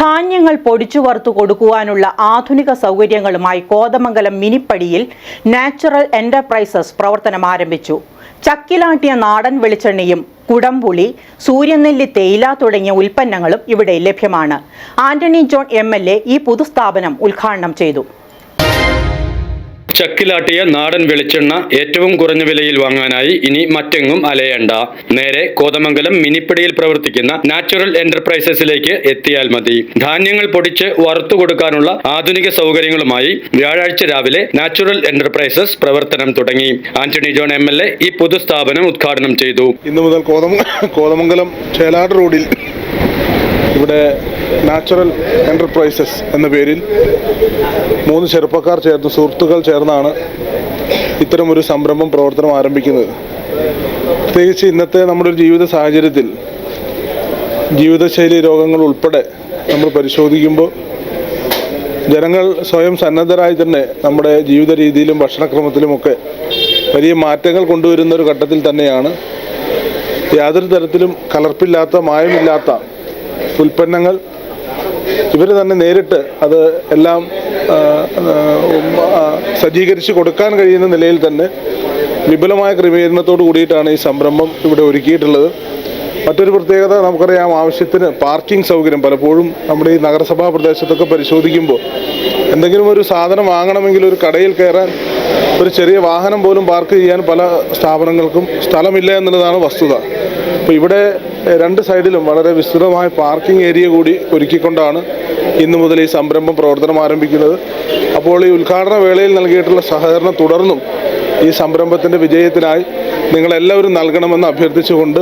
ധാന്യങ്ങൾ പൊടിച്ചു വറുത്തു കൊടുക്കുവാനുള്ള ആധുനിക സൗകര്യങ്ങളുമായി കോതമംഗലം മിനിപ്പടിയിൽ നാച്ചുറൽ എന്റർപ്രൈസസ് പ്രവർത്തനം ആരംഭിച്ചു. ചക്കിലാട്ടിയ നാടൻ വെളിച്ചെണ്ണയും കുടംപുളി, സൂര്യനെല്ലി തേയില തുടങ്ങിയ ഉൽപ്പന്നങ്ങളും ഇവിടെ ലഭ്യമാണ്. ആന്റണി ജോൺ MLA ഈ പൊതുസ്ഥാപനം ഉദ്ഘാടനം ചെയ്തു. ചക്കിലാട്ടിയ നാടൻ വെളിച്ചെണ്ണ ഏറ്റവും കുറഞ്ഞ വിലയിൽ വാങ്ങാനായി ഇനി മറ്റെങ്ങും അലയണ്ട. നേരെ കോതമംഗലം മിനിപ്പടിയിൽ പ്രവർത്തിക്കുന്ന നാച്ചുറൽ എന്റർപ്രൈസസിലേക്ക് എത്തിയാൽ മതി. ധാന്യങ്ങൾ പൊടിച്ച് വറുത്തു കൊടുക്കാനുള്ള ആധുനിക സൗകര്യങ്ങളുമായി വ്യാഴാഴ്ച രാവിലെ നാച്ചുറൽ എന്റർപ്രൈസസ് പ്രവർത്തനം തുടങ്ങി. ആന്റണി ജോൺ MLA ഈ പൊതുസ്ഥാപനം ഉദ്ഘാടനം ചെയ്തു. ഇന്നു മുതൽ കോതമംഗലം ചേലാട് റോഡിൽ ഇവിടെ നാച്ചുറൽ എന്റർപ്രൈസസ് എന്ന പേരിൽ 3 ചെറുപ്പക്കാർ സുഹൃത്തുക്കൾ ചേർന്നാണ് ഇത്തരമൊരു സംരംഭം പ്രവർത്തനം ആരംഭിക്കുന്നത്. പ്രത്യേകിച്ച് ഇന്നത്തെ നമ്മുടെ ഒരു ജീവിത സാഹചര്യത്തിൽ ജീവിതശൈലി രോഗങ്ങൾ ഉൾപ്പെടെ നമ്മൾ പരിശോധിക്കുമ്പോൾ ജനങ്ങൾ സ്വയം സന്നദ്ധരായി തന്നെ നമ്മുടെ ജീവിത രീതിയിലും ഭക്ഷണക്രമത്തിലുമൊക്കെ വലിയ മാറ്റങ്ങൾ കൊണ്ടുവരുന്ന ഒരു ഘട്ടത്തിൽ തന്നെയാണ് യാതൊരു തരത്തിലും കലർപ്പില്ലാത്ത മായമില്ലാത്ത ഉൽപ്പന്നങ്ങൾ ഇവർ തന്നെ നേരിട്ട് അത് എല്ലാം സജ്ജീകരിച്ച് കൊടുക്കാൻ കഴിയുന്ന നിലയിൽ തന്നെ വിപുലമായ ക്രമീകരണത്തോടു കൂടിയിട്ടാണ് ഈ സംരംഭം ഇവിടെ ഒരുക്കിയിട്ടുള്ളത്. മറ്റൊരു പ്രത്യേകത നമുക്കറിയാം, ആവശ്യത്തിന് പാർക്കിംഗ് സൗകര്യം പലപ്പോഴും നമ്മുടെ ഈ നഗരസഭാ പ്രദേശത്തൊക്കെ പരിശോധിക്കുമ്പോൾ എന്തെങ്കിലും ഒരു സാധനം വാങ്ങണമെങ്കിൽ ഒരു കടയിൽ കയറാൻ ഒരു ചെറിയ വാഹനം പോലും പാർക്ക് ചെയ്യാൻ പല സ്ഥാപനങ്ങൾക്കും സ്ഥലമില്ല എന്നുള്ളതാണ് വസ്തുത. അപ്പോൾ ഇവിടെ 2 സൈഡിലും വളരെ വിസ്തൃതമായ പാർക്കിംഗ് ഏരിയ കൂടി ഒരുക്കിക്കൊണ്ടാണ് ഇന്നു മുതൽ ഈ സംരംഭം പ്രവർത്തനം ആരംഭിക്കുന്നത്. അപ്പോൾ ഈ ഉദ്ഘാടന വേളയിൽ നൽകിയിട്ടുള്ള സഹകരണം തുടർന്നും ഈ സംരംഭത്തിൻ്റെ വിജയത്തിനായി നിങ്ങളെല്ലാവരും നൽകണമെന്ന് അഭ്യർത്ഥിച്ചുകൊണ്ട്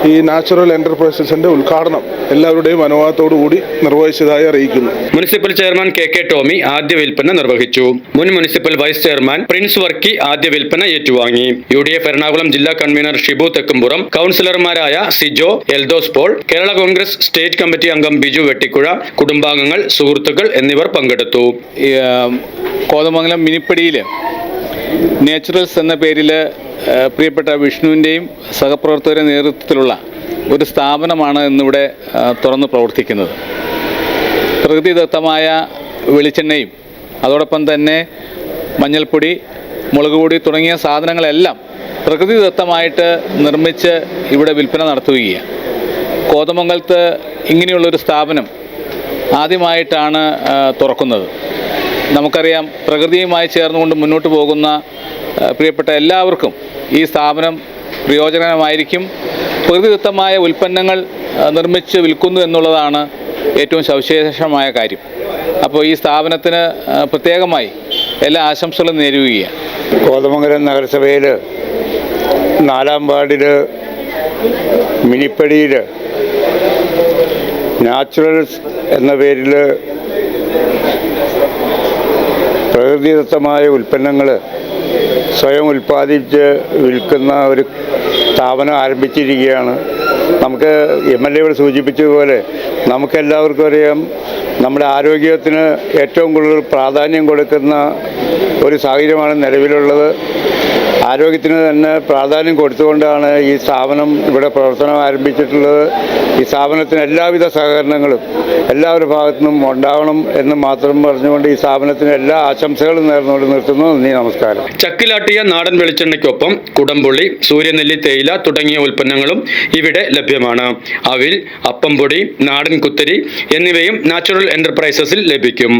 ഈ നാച്ചുറൽ എന്റർപ്രൈസസിന്റെ ഉദ്ഘാടനം എല്ലാവരുടെയും അനുവാദത്തോടു കൂടി നിർവഹിച്ചതായി അറിയിക്കുന്നു. മുനിസിപ്പൽ ചെയർമാൻ KK ടോമി ആദ്യ വിൽപ്പന നിർവഹിച്ചു. മുൻ municipal vice chairman Prince Varkey ആദ്യ വിൽപ്പന ഏറ്റുവാങ്ങി. UDF എറണാകുളം ജില്ലാ കൺവീനർ ഷിബു തെക്കുംപുറം, കൗൺസിലർമാരായ സിജോ, എൽദോസ് പോൾ, കേരള കോൺഗ്രസ് സ്റ്റേറ്റ് കമ്മിറ്റി അംഗം ബിജു വെട്ടിക്കുഴ, കുടുംബാംഗങ്ങൾ, സുഹൃത്തുക്കൾ എന്നിവർ പങ്കെടുത്തു. കോതമംഗലം മിനിപ്പടിയിൽ നാച്ചുറൽസ് എന്ന പേരിൽ പ്രിയപ്പെട്ട വിഷ്ണുവിൻ്റെയും സഹപ്രവർത്തകരുടെ നേതൃത്വത്തിലുള്ള ഒരു സ്ഥാപനമാണ് ഇന്നിവിടെ തുറന്ന് പ്രവർത്തിക്കുന്നത്. പ്രകൃതിദത്തമായ വെളിച്ചെണ്ണയും അതോടൊപ്പം തന്നെ മഞ്ഞൾപ്പൊടി, മുളക് പൊടി തുടങ്ങിയ സാധനങ്ങളെല്ലാം പ്രകൃതിദത്തമായിട്ട് നിർമ്മിച്ച് ഇവിടെ വിൽപ്പന നടത്തുകയാണ്. കോതമംഗലത്ത് ഇങ്ങനെയുള്ളൊരു സ്ഥാപനം ആദ്യമായിട്ടാണ് തുറക്കുന്നത്. നമുക്കറിയാം, പ്രകൃതിയുമായി ചേർന്നുകൊണ്ട് മുന്നോട്ട് പോകുന്ന പ്രിയപ്പെട്ട എല്ലാവർക്കും ഈ സ്ഥാപനം പ്രയോജനമായിരിക്കും. പ്രകൃതിദത്തമായ ഉൽപ്പന്നങ്ങൾ നിർമ്മിച്ച് വിൽക്കുന്നു എന്നുള്ളതാണ് ഏറ്റവും സവിശേഷമായ കാര്യം. അപ്പോൾ ഈ സ്ഥാപനത്തിന് പ്രത്യേകമായി എല്ലാ ആശംസകളും നേരുകയാണ്. കോതമംഗലം നഗരസഭയിൽ 4-ാം വാർഡിൽ മിനിപ്പടിയിൽ നാച്ചുറൽസ് എന്ന പേരിൽ പ്രകൃതിദത്തമായ ഉൽപ്പന്നങ്ങൾ സ്വയം ഉൽപ്പാദിപ്പിച്ച് വിൽക്കുന്ന ഒരു സ്ഥാപനം ആരംഭിച്ചിരിക്കുകയാണ്. നമുക്ക് MLA ഇവിടെ സൂചിപ്പിച്ചതുപോലെ നമുക്കെല്ലാവർക്കും അറിയാം, നമ്മുടെ ആരോഗ്യത്തിന് ഏറ്റവും കൂടുതൽ പ്രാധാന്യം കൊടുക്കുന്ന ഒരു സാഹചര്യമാണ് നിലവിലുള്ളത്. ആരോഗ്യത്തിന് തന്നെ പ്രാധാന്യം കൊടുത്തുകൊണ്ടാണ് ഈ സ്ഥാപനം ഇവിടെ പ്രവർത്തനം ആരംഭിച്ചിട്ടുള്ളത്. ഈ സ്ഥാപനത്തിന് എല്ലാവിധ സഹകരണങ്ങളും എല്ലാവരുടെ ഭാഗത്തു നിന്നും ഉണ്ടാവണം എന്ന് മാത്രം പറഞ്ഞുകൊണ്ട് ഈ സ്ഥാപനത്തിന് എല്ലാ ആശംസകളും നേർന്നുകൊണ്ട് നിർത്തുന്നു. നന്ദി, നമസ്കാരം. ചക്കിലാട്ടിയ നാടൻ വെളിച്ചെണ്ണയ്ക്കൊപ്പം കുടംപുളി, സൂര്യനെല്ലി തേയില തുടങ്ങിയ ഉൽപ്പന്നങ്ങളും ഇവിടെ ലഭ്യമാണ്. അവിൽ, അപ്പംപൊടി, നാടൻ കുത്തരി എന്നിവയും നാച്ചുറൽ എന്റർപ്രൈസസിൽ ലഭിക്കും.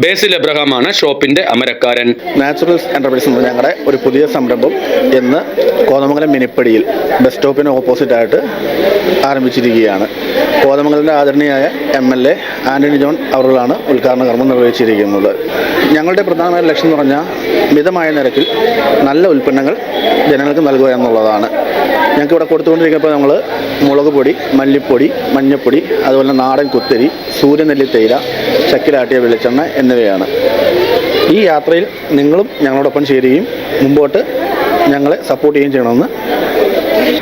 ബേസിൽ എബ്രഹാമാണ് ഷോപ്പിന്റെ അമരക്കാരൻ. നാച്ചുറൽസ് എന്റർപ്രൈസസ് ഞങ്ങളുടെ ഒരു പുതിയ സംരംഭം ഇന്ന് കോതമംഗലം മിനിപ്പടിയിൽ ബസ് സ്റ്റോപ്പിന് ഓപ്പോസിറ്റായിട്ട് ആരംഭിച്ചിരിക്കുകയാണ്. കോതമംഗലത്തിൻ്റെ ആദരണീയായ MLA ആന്റണി ജോൺ അവர்களാണ് ഉദ്ഘാടന കർമ്മം നിർവഹിച്ചിരിക്കുന്നത്. ഞങ്ങളുടെ പ്രധാനമായ ലക്ഷ്യം എന്ന് പറഞ്ഞാൽ മിതമായ നിരക്കിൽ നല്ല ഉൽപ്പന്നങ്ങൾ ജനങ്ങൾക്ക് നൽകുക എന്നുള്ളതാണ്. ഞങ്ങൾക്ക് ഇവിടെ കൊടുത്തുകൊണ്ടിരിക്കുമ്പോൾ നമ്മൾ മുളക് പൊടി, മല്ലിപ്പൊടി, മഞ്ഞൾപ്പൊടി, അതുപോലെ നാടൻ കുത്തരി, സൂര്യനെല്ലി തേയില, ചക്കിലാട്ടിയ വെളിച്ചെണ്ണ എന്നിവയാണ്. ഈ യാത്രയിൽ നിങ്ങളും ഞങ്ങളോടൊപ്പം ചേരുകയും മുമ്പോട്ട് ഞങ്ങളെ സപ്പോർട്ട് ചെയ്യുകയും ചെയ്യണമെന്ന്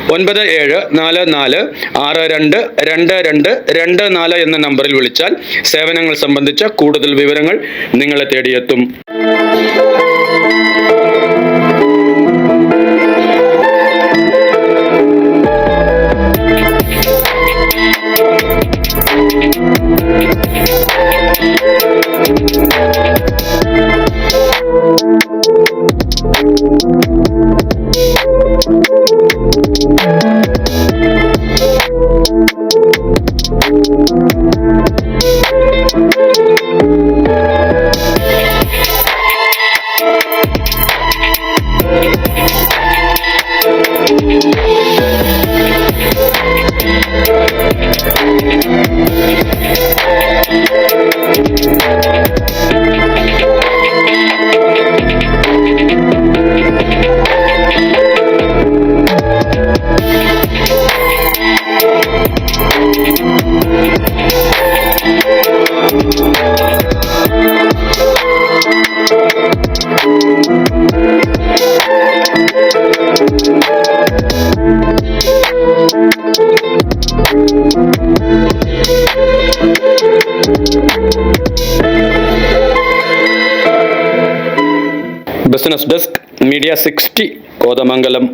9744622224 എന്ന നമ്പറിൽ വിളിച്ചാൽ സേവനങ്ങൾ സംബന്ധിച്ച കൂടുതൽ വിവരങ്ങൾ നിങ്ങളെ തേടിയെത്തും. Business desk media 60 Kothamangalam.